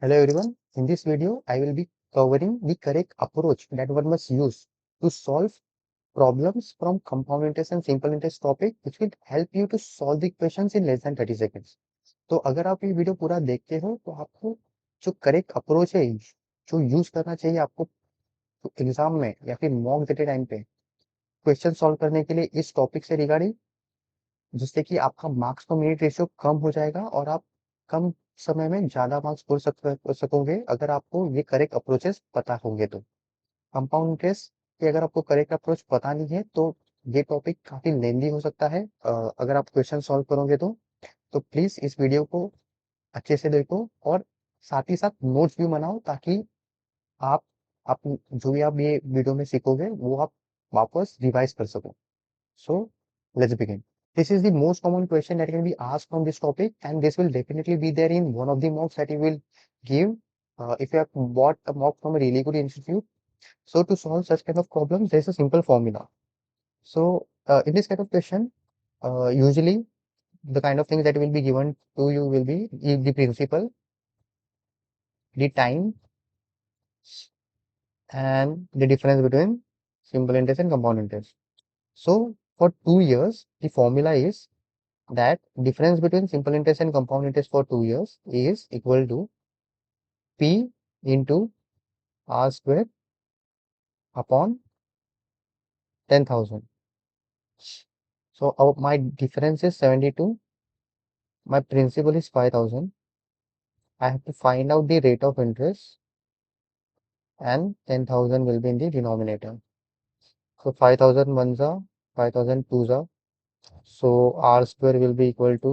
Hello everyone. In this video, I will be covering the correct approach that one must use to solve problems from compound interest and simple interest topic, which will help you to solve the questions in less than 30 seconds. तो अगर आप ये video पूरा देखते हो तो आपको जो करेक्ट अप्रोच है जो यूज करना चाहिए आपको एग्जाम में या फिर मॉक देते टाइम पे क्वेश्चन सॉल्व करने के लिए इस टॉपिक से रिगार्डिंग, जिससे कि आपका मार्क्स टू मिनट रेशियो कम हो जाएगा और आप कम समय में ज्यादा मार्क्स स्कोर सकोगे अगर आपको ये करेक्ट अप्रोचेस पता होंगे तो। कंपाउंड इंटरेस्ट की अगर आपको करेक्ट अप्रोच पता नहीं है तो ये टॉपिक काफी लेंदी हो सकता है अगर आप क्वेश्चन सॉल्व करोगे तो प्लीज इस वीडियो को अच्छे से देखो और साथ ही साथ नोट्स भी बनाओ ताकि आप आप जो भी आप ये वीडियो में सीखोगे वो आप वापस रिवाइज कर सको। So let's begin. This is the most common question that can be asked from this topic, and this will definitely be there in one of the mocks that you will give if you have bought a mock from a really good institute. So to solve such kind of problems, there's a simple formula. So in this kind of question, usually the kind of things that will be given to you will be the principal, the time, and the difference between simple interest and compound interest. So for 2 years, the formula is that difference between simple interest and compound interest for 2 years is equal to P into R square upon 10,000. So my difference is 72. My principal is 5,000. I have to find out the rate of interest and 10,000 will be in the denominator. So 5,000 ones are 5,000 twos are. So R square will be equal to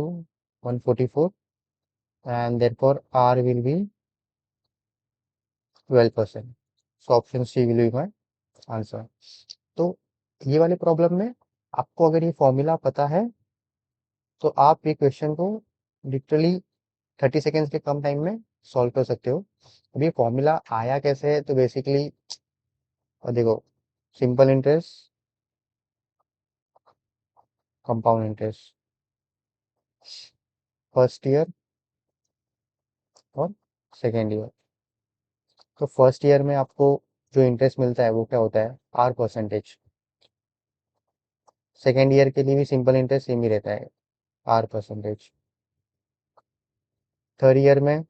144 and therefore R will be 12%. So option C will be my answer. तो ये वाले problem में आपको अगर ये formula पता है तो आप ये क्वेश्चन को लिटरली 30 सेकेंड्स के कम टाइम में सॉल्व कर सकते हो। अब ये फॉर्मूला आया कैसे है तो बेसिकली देखो, simple interest, compound interest, first year और सेकेंड ईयर। तो फर्स्ट ईयर में आपको जो इंटरेस्ट मिलता है वो क्या होता है, आर परसेंटेज। सेकेंड ईयर के लिए भी सिंपल इंटरेस्ट सेम ही रहता है, आर परसेंटेज। थर्ड ईयर में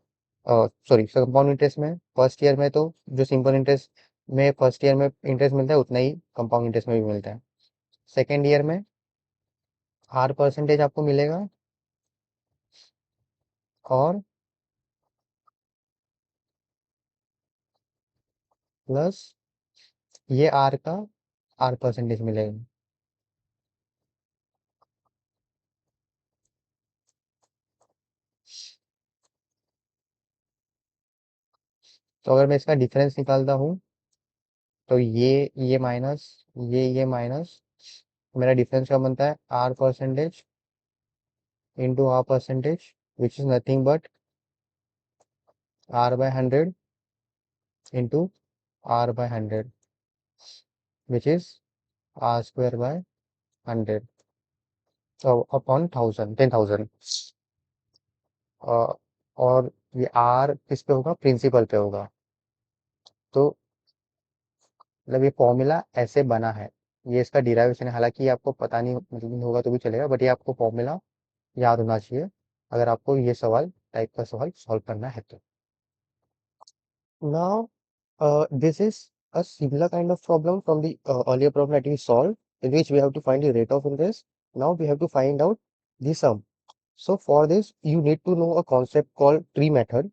सॉरी कंपाउंड इंटरेस्ट में फर्स्ट ईयर में तो जो सिंपल इंटरेस्ट में फर्स्ट ईयर में इंटरेस्ट मिलता है उतना ही कंपाउंड इंटरेस्ट में भी मिलता है। सेकेंड ईयर में आर परसेंटेज आपको मिलेगा और प्लस ये आर का आर परसेंटेज मिलेगा। तो अगर मैं इसका डिफरेंस निकालता हूँ तो ये माइनस ये माइनस, मेरा डिफरेंस क्या बनता है, R percentage into R percentage which is nothing but R by 100 into R by 100 which is R square by 100 upon 10,000। और ये आर किस पे होगा, प्रिंसिपल पे होगा। तो मतलब ये फॉर्मूला ऐसे बना है, ये इसका डिराइवेशन है। हालांकि ये आपको पता नहीं मतलब नहीं होगा तो भी चलेगा, बट ये आपको फॉर्मूला याद होना चाहिए अगर आपको ये सवाल टाइप का सवाल सॉल्व करना है तो। Now this is a similar kind of problem from the earlier problem that we solved, in which we have to find the rate of interest. Now we have to find out the sum. So for this, you need to know a concept called tree method.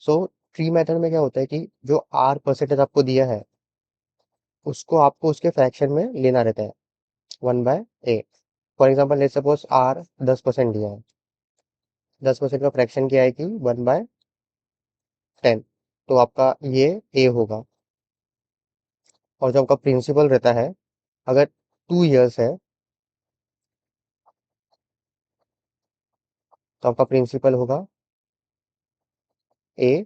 So tree method में क्या होता है कि जो are percentage आपको दिया है उसको आपको उसके फ्रैक्शन में लेना रहता है, 1/8। For example let suppose R 10% दिया है, 10% का फ्रैक्शन क्या है कि 1/10। तो आपका ये ए होगा। और जो आपका प्रिंसिपल रहता है, अगर 2 इयर्स है तो आपका प्रिंसिपल होगा ए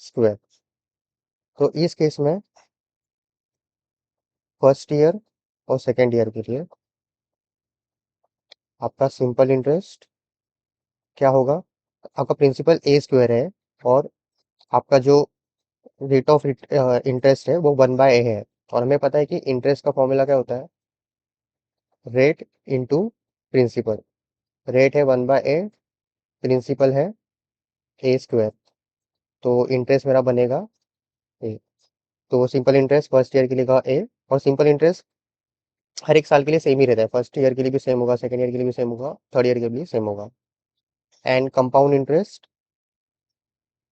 स्क्वायर। तो इस केस में फर्स्ट ईयर और सेकेंड ईयर के लिए आपका सिंपल इंटरेस्ट क्या होगा, आपका प्रिंसिपल ए स्क्वायर है, और आपका जो रेट ऑफ इंटरेस्ट है वो 1/a है। और हमें पता है कि इंटरेस्ट का फॉर्मूला क्या होता है, रेट इंटू प्रिंसिपल। रेट है 1/a, प्रिंसिपल है ए स्क्वायर, तो इंटरेस्ट मेरा बनेगा ए। तो सिंपल इंटरेस्ट फर्स्ट ईयर के लिए का ए, और सिंपल इंटरेस्ट हर एक साल के लिए सेम ही रहता है, फर्स्ट ईयर के लिए भी सेम होगा, सेकंड ईयर के लिए भी सेम होगा, थर्ड ईयर के लिए भी सेम होगा। And compound interest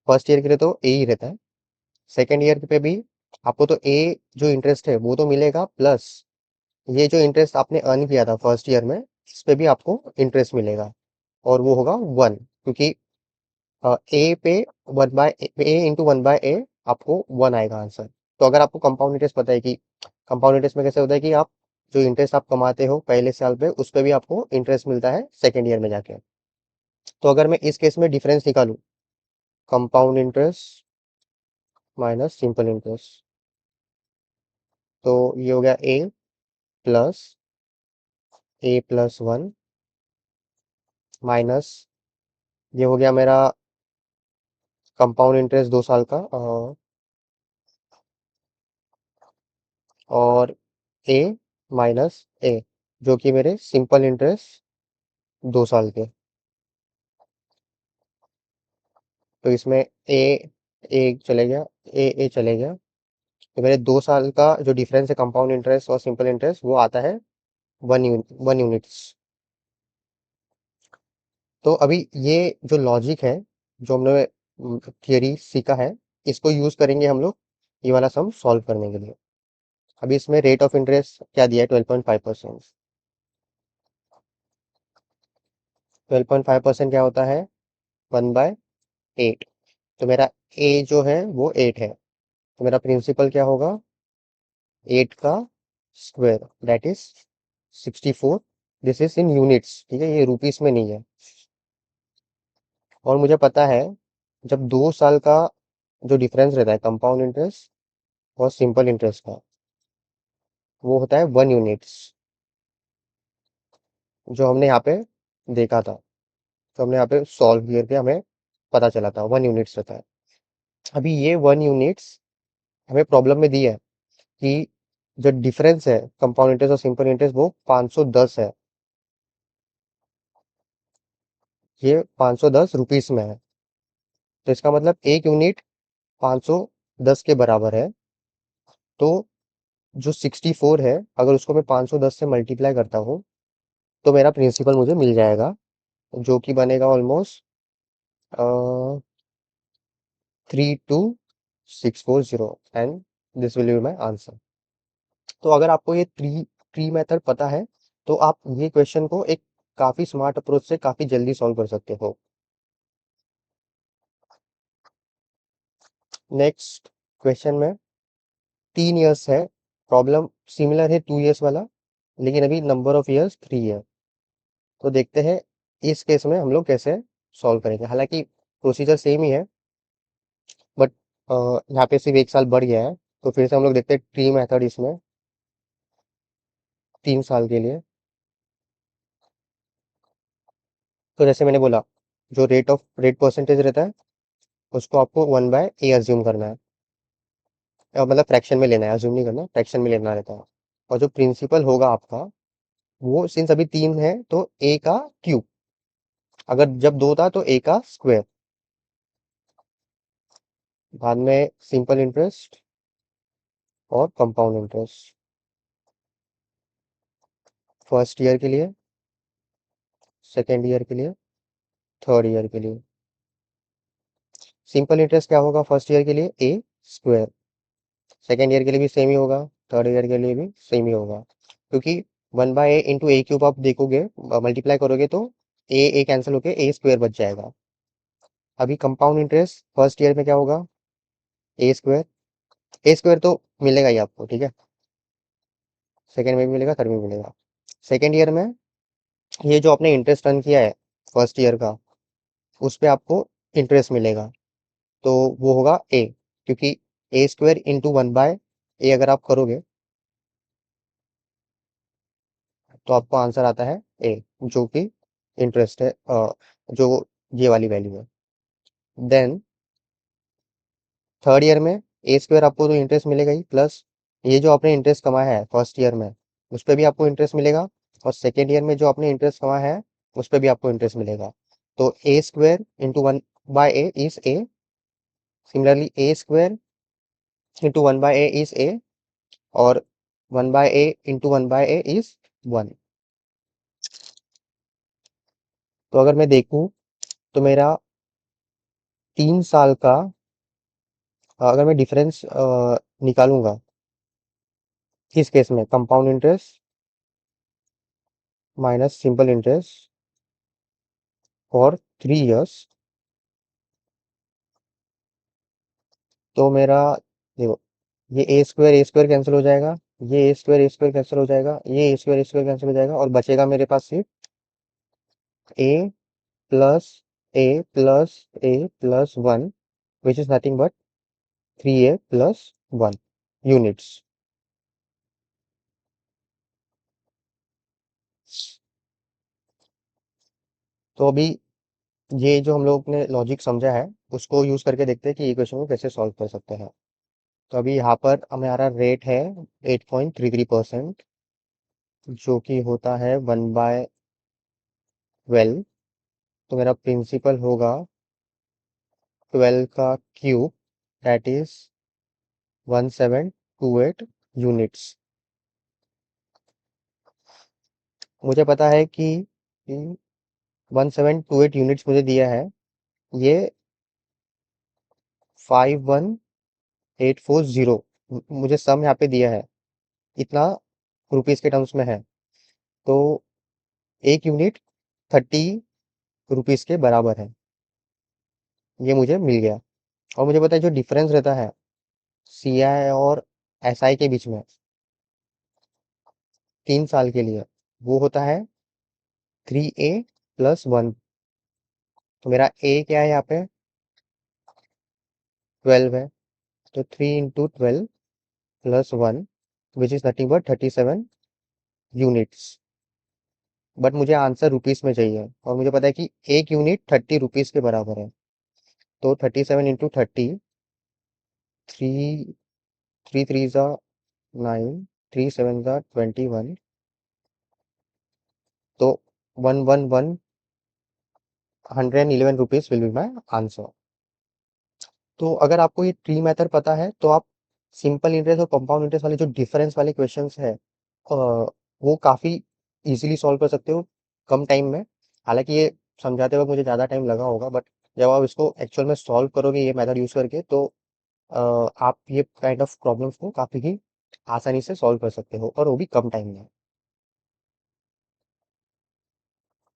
first year के लिए तो ए ही रहता है, सेकंड ईयर पे भी आपको तो ए जो इंटरेस्ट है वो तो मिलेगा, प्लस ये जो इंटरेस्ट आपने अर्न किया था फर्स्ट ईयर में, इस पे भी आपको इंटरेस्ट मिलेगा, और वो होगा 1, क्योंकि ए पे 1/a, ए इंटू 1/a आपको 1 आएगा आंसर। तो अगर आपको कंपाउंड इंटरेस्ट पता है कि कंपाउंड इंटरेस्ट में कैसे होता है कि आप जो इंटरेस्ट आप कमाते हो पहले साल पे, उस पे भी आपको इंटरेस्ट मिलता है सेकेंड ईयर में जाके। तो अगर मैं इस केस में डिफरेंस निकालूं, compound interest minus simple interest, तो ये हो गया प्लस a+1 माइनस, ये हो गया मेरा कंपाउंड इंटरेस्ट 2 साल का, और ए माइनस ए जो कि मेरे सिंपल इंटरेस्ट 2 साल के। तो इसमें ए ए चले गया, ए चले गया, तो मेरे 2 साल का जो डिफरेंस है कंपाउंड इंटरेस्ट और सिंपल इंटरेस्ट वो आता है 1 यूनिट्स। तो अभी ये जो लॉजिक है, जो हमने थियरी सीखा है, इसको यूज करेंगे हम लोग ये वाला सम सॉल्व करने के लिए। अभी इसमें रेट ऑफ इंटरेस्ट क्या दिया है, 12.5%। 12.5% क्या होता है, 1/8। तो मेरा ए जो है वो 8 है, तो मेरा प्रिंसिपल क्या होगा, 8 का square, that is 64। This is in units, ठीक है, ये रुपीस में नहीं है। और मुझे पता है जब 2 साल का जो डिफरेंस रहता है कंपाउंड इंटरेस्ट और सिंपल इंटरेस्ट का, वो होता है 1 यूनिट्स, जो हमने यहाँ पे देखा था, तो हमने यहाँ पे सॉल्व करके हमें पता चला था 1 यूनिट्स रहता है। अभी ये 1 यूनिट्स हमें प्रॉब्लम में दी है कि जो डिफरेंस है कंपाउंड इंटरेस्ट और सिंपल इंटरेस्ट वो 510 है, ये 510 रुपीस में है। तो इसका मतलब 1 यूनिट 510 के बराबर है। तो जो 64 है, अगर उसको मैं 510 से मल्टीप्लाई करता हूँ, तो मेरा प्रिंसिपल मुझे मिल जाएगा, जो कि बनेगा almost 32640, and this will be my answer. तो अगर आपको ये ट्री मेथड पता है, तो आप ये क्वेश्चन को एक काफी स्मार्ट अप्रोच से काफी जल्दी सॉल्व कर सकते हो। नेक्स्ट क्वेश्चन में 3 इयर्स है, प्रॉब्लम सिमिलर है 2 इयर्स वाला, लेकिन अभी नंबर ऑफ इयर्स 3 है। तो देखते हैं इस केस में हम लोग कैसे सॉल्व करेंगे। हालांकि प्रोसीजर सेम ही है, बट यहाँ पे सिर्फ 1 साल बढ़ गया है। तो फिर से हम लोग देखते हैं ट्री मेथड इसमें 3 साल के लिए। तो जैसे मैंने बोला, जो रेट परसेंटेज रहता है उसको आपको 1/a अज्यूम करना है, मतलब फ्रैक्शन में लेना है, अज्यूम नहीं करना, फ्रैक्शन में लेना रहता है। और जो प्रिंसिपल होगा आपका, वो सिंस अभी 3 है तो a का क्यूब, अगर जब 2 था तो a का स्क्वायर, बाद में सिंपल इंटरेस्ट और कंपाउंड इंटरेस्ट फर्स्ट ईयर के लिए, सेकेंड ईयर के लिए, थर्ड ईयर के लिए। सिंपल इंटरेस्ट क्या होगा फर्स्ट ईयर के लिए, ए स्क्वायर, सेकेंड ईयर के लिए भी सेम ही होगा, थर्ड ईयर के लिए भी सेम ही होगा, क्योंकि 1/a इंटू ए क्यूब आप देखोगे, मल्टीप्लाई करोगे तो ए कैंसिल होके ए स्क्वायर बच जाएगा। अभी कंपाउंड इंटरेस्ट फर्स्ट ईयर में क्या होगा, ए स्क्वायर तो मिलेगा ही आपको, ठीक है, सेकेंड में भी मिलेगा, थर्ड में भी मिलेगा। सेकेंड ईयर में ये जो आपने इंटरेस्ट अर्न किया है फर्स्ट ईयर का, उस पे आपको इंटरेस्ट मिलेगा, तो वो होगा ए, क्योंकि ए स्क्वायर इंटू 1/a अगर आप करोगे तो आपको आंसर आता है ए, जो कि इंटरेस्ट है, जो ये वाली वैल्यू है। देन थर्ड ईयर में ए स्क्वायर आपको तो इंटरेस्ट मिलेगा ही, प्लस ये जो आपने इंटरेस्ट कमाया है फर्स्ट ईयर में उस पर भी आपको इंटरेस्ट मिलेगा, और सेकेंड ईयर में जो आपने इंटरेस्ट कमाया है उस पर भी आपको इंटरेस्ट मिलेगा। तो a square into one by a is a, similarly a square into one by a is a, और one by a into one by a is one. तो अगर मैं देखूं तो मेरा 3 साल का, अगर मैं डिफरेंस निकालूंगा किस केस में, compound interest minus simple interest for 3 years, तो मेरा देखो, ये ए स्क्वायर कैंसिल हो जाएगा, ये ए स्क्वायर कैंसिल हो जाएगा, ये ए स्क्वायर कैंसिल हो जाएगा, और बचेगा मेरे पास सिर्फ a plus a plus a plus one, which is nothing but 3a+1 units. तो अभी ये जो हम लोग ने लॉजिक समझा है उसको यूज करके देखते हैं कि इक्वेशन को कैसे सॉल्व कर सकते हैं। तो अभी यहाँ पर हमारा रेट है 8.33%, जो कि होता है 1/12। तो मेरा प्रिंसिपल होगा 12 का क्यूब, दैट इज 1728 यूनिट्स। मुझे पता है कि 1728 यूनिट्स मुझे दिया है, ये 51840 मुझे सम यहाँ पे दिया है, इतना रुपीस के टर्म्स में है। तो एक यूनिट 30 रुपीस के बराबर है, ये मुझे मिल गया। और मुझे पता है जो डिफरेंस रहता है सी आई और एस आई के बीच में 3 साल के लिए, वो होता है 3a+1। तो मेरा ए क्या है यहाँ पे, 12 है, तो 3 × 12+1, विच is nothing but 37 units. But मुझे आंसर रुपीस में चाहिए, और मुझे पता है कि एक यूनिट 30 रुपीस के बराबर है। तो 37 × 30, थ्री थ्री थ्री ज़ा 9, 3 7 ज़ा 21, तो 111 rupees will be my answer. तो अगर आपको ये ट्री मेथड पता है तो आप सिंपल इंटरेस्ट और कंपाउंड इंटरेस्ट वाले जो डिफरेंस वाले क्वेश्चंस है वो काफ़ी इजीली सॉल्व कर सकते हो कम टाइम में। हालांकि ये समझाते वक्त मुझे ज़्यादा टाइम लगा होगा, बट जब आप इसको एक्चुअल में सॉल्व करोगे ये मेथड यूज़ करके, तो आप ये काइंड ऑफ प्रॉब्लम्स को काफ़ी ही आसानी से सॉल्व कर सकते हो, और वो भी कम टाइम में।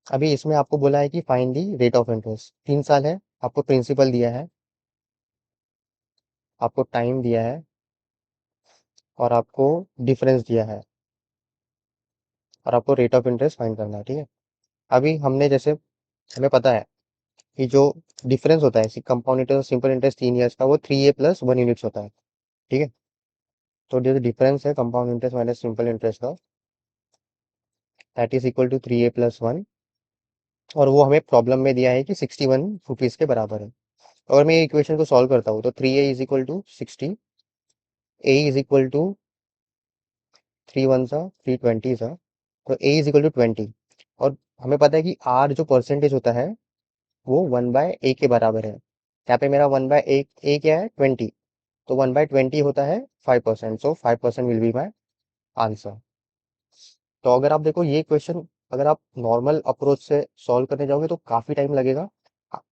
अभी इसमें आपको बोला है कि find the rate of interest, 3 साल है, आपको प्रिंसिपल दिया है, आपको टाइम दिया है, और आपको डिफरेंस दिया है, और आपको रेट ऑफ इंटरेस्ट फाइंड करना है। ठीक है, अभी हमने जैसे हमें पता है कि जो डिफरेंस होता है कंपाउंड इंटरेस्ट और सिंपल इंटरेस्ट 3 इयर्स का, वो 3a+1 यूनिट्स होता है। ठीक है, तो जो डिफरेंस है compound interest minus simple interest का, that is equal to 3a+1, और वो हमें प्रॉब्लम में दिया है कि 61 रुपीज़ के बराबर है। अगर मैं ये इक्वेशन को सॉल्व करता हूँ तो 3a = 60, a = 3 1 सा 3 20 सा, तो a = 20। और हमें पता है कि r जो परसेंटेज होता है वो 1/a के बराबर है। यहाँ पे मेरा 1/a a क्या है, 20, तो 1/20 होता है 5%, सो 5% विल बी माई आंसर। तो अगर आप देखो ये क्वेश्चन, अगर आप नॉर्मल अप्रोच से सॉल्व करने जाओगे तो काफ़ी टाइम लगेगा।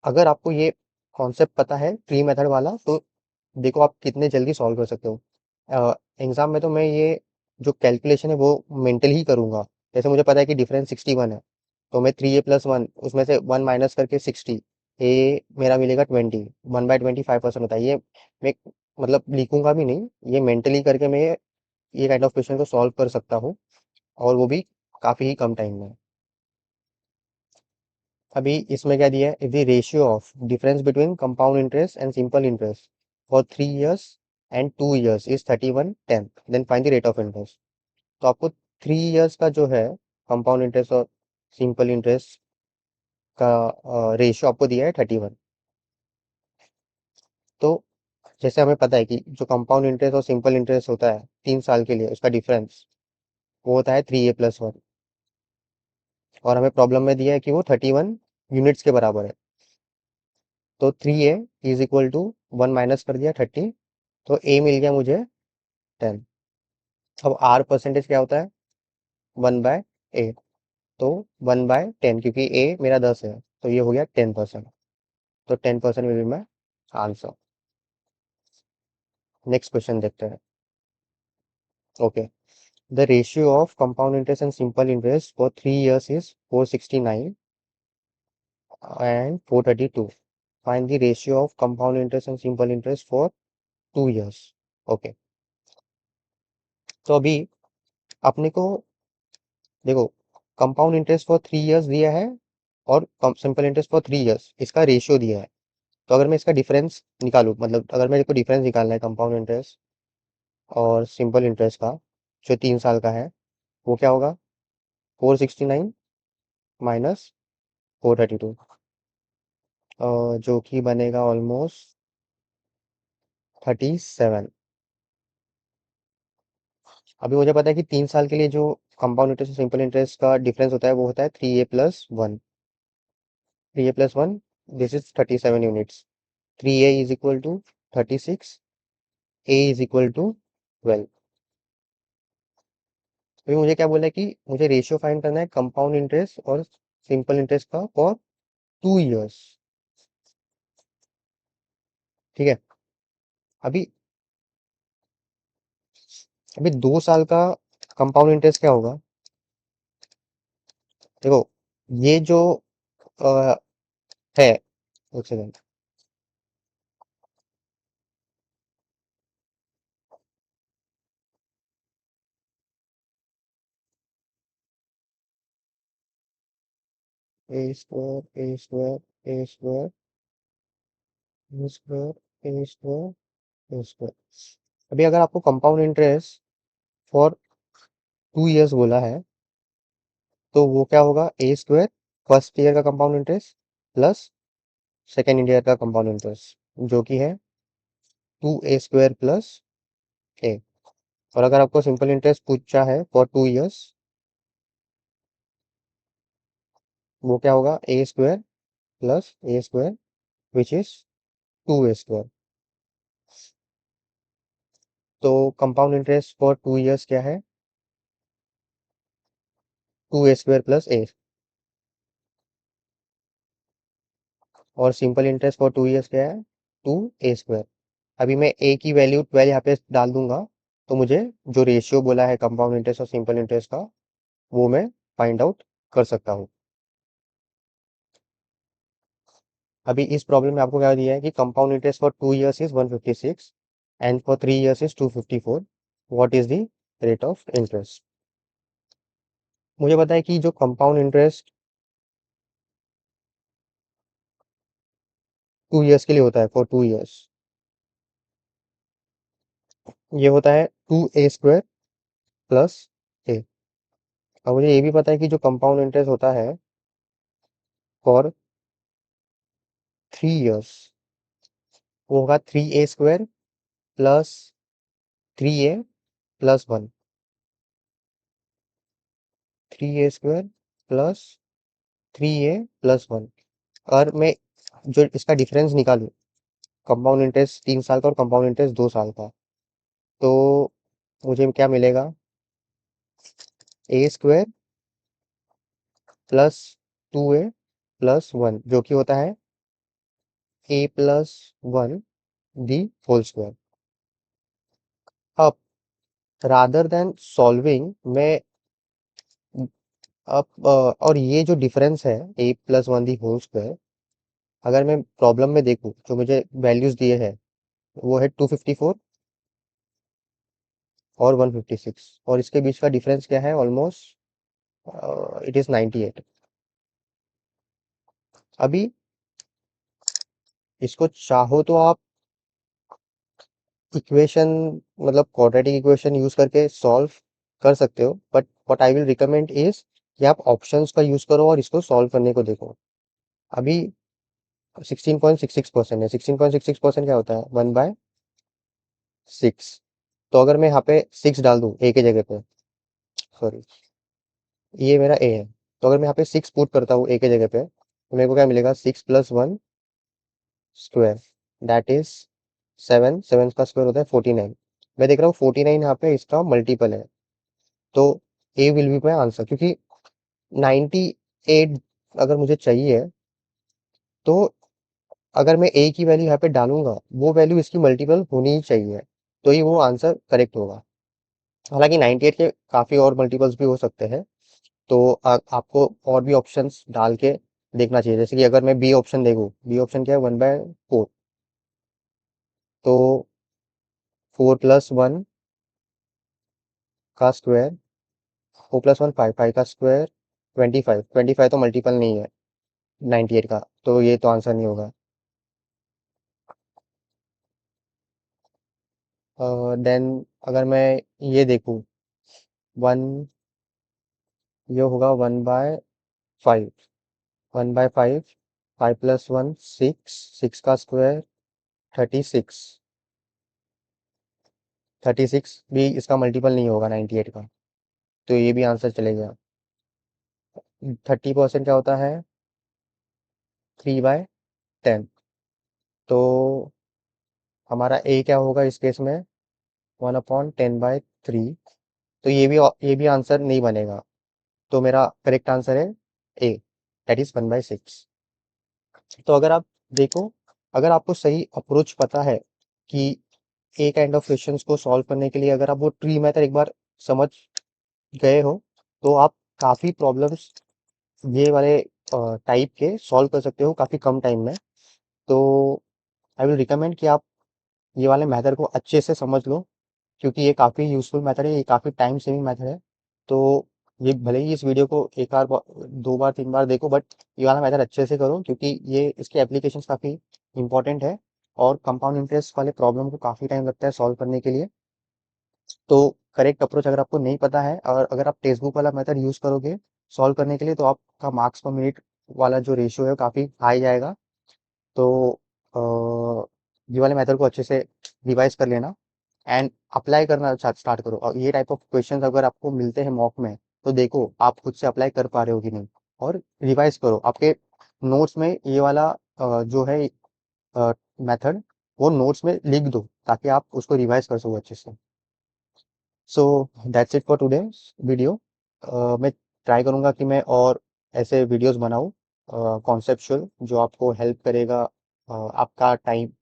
अगर आपको ये कॉन्सेप्ट पता है ट्री मेथड वाला, तो देखो आप कितने जल्दी सॉल्व कर सकते हो। एग्जाम में तो मैं ये जो कैलकुलेशन है वो मेंटली ही करूंगा। जैसे मुझे पता है कि डिफरेंस 61 है, तो मैं 3a+1 उसमें से 1 माइनस करके 60, ए मेरा मिलेगा 20, 1/20 5% होता है। ये मैं मतलब लिखूंगा भी नहीं, ये मेंटली करके मैं ये काइंड ऑफ क्वेश्चन को सॉल्व कर सकता हूँ, और वो भी काफ़ी ही कम टाइम में। अभी इसमें क्या दिया है, if the ratio of difference between compound interest and simple interest for 3 years and 2 years is 31/10, then find the rate of interest. तो आपको 3 इयर्स का जो है कंपाउंड इंटरेस्ट और सिंपल इंटरेस्ट का रेशियो आपको दिया है 31। तो जैसे हमें पता है कि जो कंपाउंड इंटरेस्ट और सिंपल इंटरेस्ट होता है 3 साल के लिए, उसका डिफरेंस वो होता है 3a+1। और हमें प्रॉब्लम में दिया है कि वो 31 यूनिट्स के बराबर है। तो 3a = 1 माइनस कर दिया 30, तो a मिल गया मुझे 10। अब r परसेंटेज क्या होता है? 1/a। तो 1/10, क्योंकि a मेरा 10 है, तो ये हो गया 10%। तो 10% will be my answer. Next question देखते हैं। Okay, the ratio of compound interest and simple interest for 3 years is 469 and 432. Find the ratio of compound interest and simple interest for 2 years. Okay, तो अभी अपने को देखो, compound interest for 3 years दिया है और सिंपल इंटरेस्ट फॉर 3 years, इसका ratio दिया है। तो अगर मैं इसका डिफरेंस निकालूं, मतलब अगर मेरे को डिफरेंस निकालना है कंपाउंड इंटरेस्ट और सिंपल इंटरेस्ट का, जो 3 साल का है, वो क्या होगा? 469 माइनस 432, जो कि बनेगा ऑलमोस्ट 37। अभी मुझे पता है कि 3 साल के लिए जो कंपाउंड इंटरेस्ट और सिंपल इंटरेस्ट का डिफरेंस होता है वो होता है 3a+1। 3a+1, this is 37 units. 3a = 36, a = 12। अभी मुझे क्या बोला है कि मुझे रेशियो फाइंड करना है कंपाउंड इंटरेस्ट और सिंपल इंटरेस्ट का फॉर 2 years। ठीक है, अभी अभी 2 साल का कंपाउंड इंटरेस्ट क्या होगा? देखो, ये जो अ, है, एक सेकंड, a² a²a²a²a²। अभी अगर आपको कंपाउंड इंटरेस्ट फॉर 2 years बोला है, तो वो क्या होगा? a² फर्स्ट ईयर का compound interest plus second year का कंपाउंड इंटरेस्ट, जो कि है 2a² प्लस a। और अगर आपको सिंपल इंटरेस्ट पूछा है फॉर 2 years, वो क्या होगा? a² plus a² which is 2a²। तो कंपाउंड इंटरेस्ट फॉर 2 years क्या है? 2a² plus a। और सिंपल इंटरेस्ट फॉर 2 years क्या है? 2a²। अभी मैं a की वैल्यू 12 यहाँ पे डाल दूंगा, तो मुझे जो रेशियो बोला है कंपाउंड इंटरेस्ट और सिंपल इंटरेस्ट का, वो मैं फाइंड आउट कर सकता हूँ। अभी इस प्रॉब्लम में आपको क्या दिया है कि compound interest for 2 years is 156 and for 3 years is 254। What is the rate of interest? मुझे पता है कि जो कंपाउंड इंटरेस्ट 2 years के लिए होता है, फॉर 2 years, ये होता है 2a² प्लस a। और मुझे ये भी पता है कि जो कंपाउंड इंटरेस्ट होता है फॉर 3 years, वो होगा 3a² plus 3a+1। 3a² plus 3a+1। और मैं जो इसका डिफरेंस निकालूं, कंपाउंड इंटरेस्ट 3 साल का और कंपाउंड इंटरेस्ट 2 साल का, तो मुझे क्या मिलेगा? a² प्लस 2a+1, जो कि होता है a+1 दी होल स्क्वायर। अब रादर देन सॉल्विंग, मैं अब और ये जो डिफरेंस है a+1 दी होल स्क्वायर, अगर मैं प्रॉब्लम में देखूं जो मुझे वैल्यूज दिए हैं, वो है 254 और 156, और इसके बीच का डिफरेंस क्या है? Almost it is 98। अभी इसको चाहो तो आप इक्वेशन, मतलब क्वाड्रेटिक इक्वेशन यूज करके सॉल्व कर सकते हो, but what I will recommend is कि आप ऑप्शंस का यूज करो और इसको सॉल्व करने को देखो। अभी 16.66% है। 16.66% क्या होता है? 1/6। तो अगर मैं यहाँ पे 6 डाल दूं ए की जगह पे, सॉरी, ये मेरा ए है, तो अगर मैं यहाँ पे 6 पुट करता हूँ ए की जगह पे, तो मेरे को क्या मिलेगा? 6 + 1 स्क्वायर, दैट इज 7। 7 का स्क्वायर होता है 49। मैं देख रहा हूँ 49 यहाँ पे इसका मल्टीपल है, तो ए विल बी माई आंसर, क्योंकि 98 अगर मुझे चाहिए, तो अगर मैं ए की वैल्यू यहाँ पे डालूंगा, वो वैल्यू इसकी मल्टीपल होनी ही चाहिए, तो ही वो आंसर करेक्ट होगा। हालांकि 98 के काफी और मल्टीपल्स भी हो सकते हैं, तो आपको और भी ऑप्शंस डाल के देखना चाहिए। जैसे कि अगर मैं बी ऑप्शन देखूँ, बी ऑप्शन क्या है? 1/4, तो 4 + 1 का स्क्वायर, 4 + 1 5, 5 का स्क्वायर 25। 25 तो मल्टीपल नहीं है 98 का, तो ये तो आंसर नहीं होगा। देन अगर मैं ये देखूँ, वन, ये होगा 1/5। 1/5, 5 + 1 6, 6 का स्क्वायर 36। 36 भी इसका मल्टीपल नहीं होगा 98 का, तो ये भी आंसर चलेगा। 30% क्या होता है? 3/10। तो हमारा ए क्या होगा इस केस में? 1/10/3। तो ये भी आंसर नहीं बनेगा, तो मेरा करेक्ट आंसर है ए, दैट इज 1/6। तो अगर आप देखो, अगर आपको सही अप्रोच पता है कि ए काइंड ऑफ क्वेश्चंस को सॉल्व करने के लिए, अगर आप वो ट्री मेथड एक बार समझ गए हो, तो आप काफ़ी प्रॉब्लम्स ये वाले टाइप के सॉल्व कर सकते हो काफ़ी कम टाइम में। तो आई विल रिकमेंड कि आप ये वाले मेथड को अच्छे से समझ लो, क्योंकि ये काफ़ी यूज़फुल मेथड है, ये काफ़ी टाइम सेविंग मेथड है। तो ये भले ही इस वीडियो को एक बार 2 बार 3 बार देखो, बट ये वाला मेथड अच्छे से करो, क्योंकि ये इसके एप्लीकेशंस काफ़ी इंपॉर्टेंट है, और कंपाउंड इंटरेस्ट वाले प्रॉब्लम को काफ़ी टाइम लगता है सॉल्व करने के लिए। तो करेक्ट अप्रोच अगर आपको नहीं पता है, और अगर आप टेक्स्ट बुक वाला मेथड यूज़ करोगे सॉल्व करने के लिए, तो आपका मार्क्स पर मिनट वाला जो रेशियो है काफ़ी हाई जाएगा। तो ये वाले मेथड को अच्छे से रिवाइज कर लेना, एंड अप्लाई करना स्टार्ट करो। और ये टाइप ऑफ क्वेश्चंस अगर आपको मिलते हैं मॉक में, तो देखो आप खुद से अप्लाई कर पा रहे हो कि नहीं, और रिवाइज करो। आपके नोट्स में ये वाला जो है मेथड, वो नोट्स में लिख दो, ताकि आप उसको रिवाइज कर सको अच्छे से। So that's it for today video. मैं ट्राई करूँगा कि मैं और ऐसे वीडियोस बनाऊँ कॉन्सेप्चुअल, जो आपको हेल्प करेगा आपका टाइम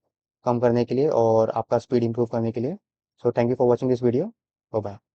कम करने के लिए और आपका स्पीड इंप्रूव करने के लिए। So thank you for watching this video. Bye bye.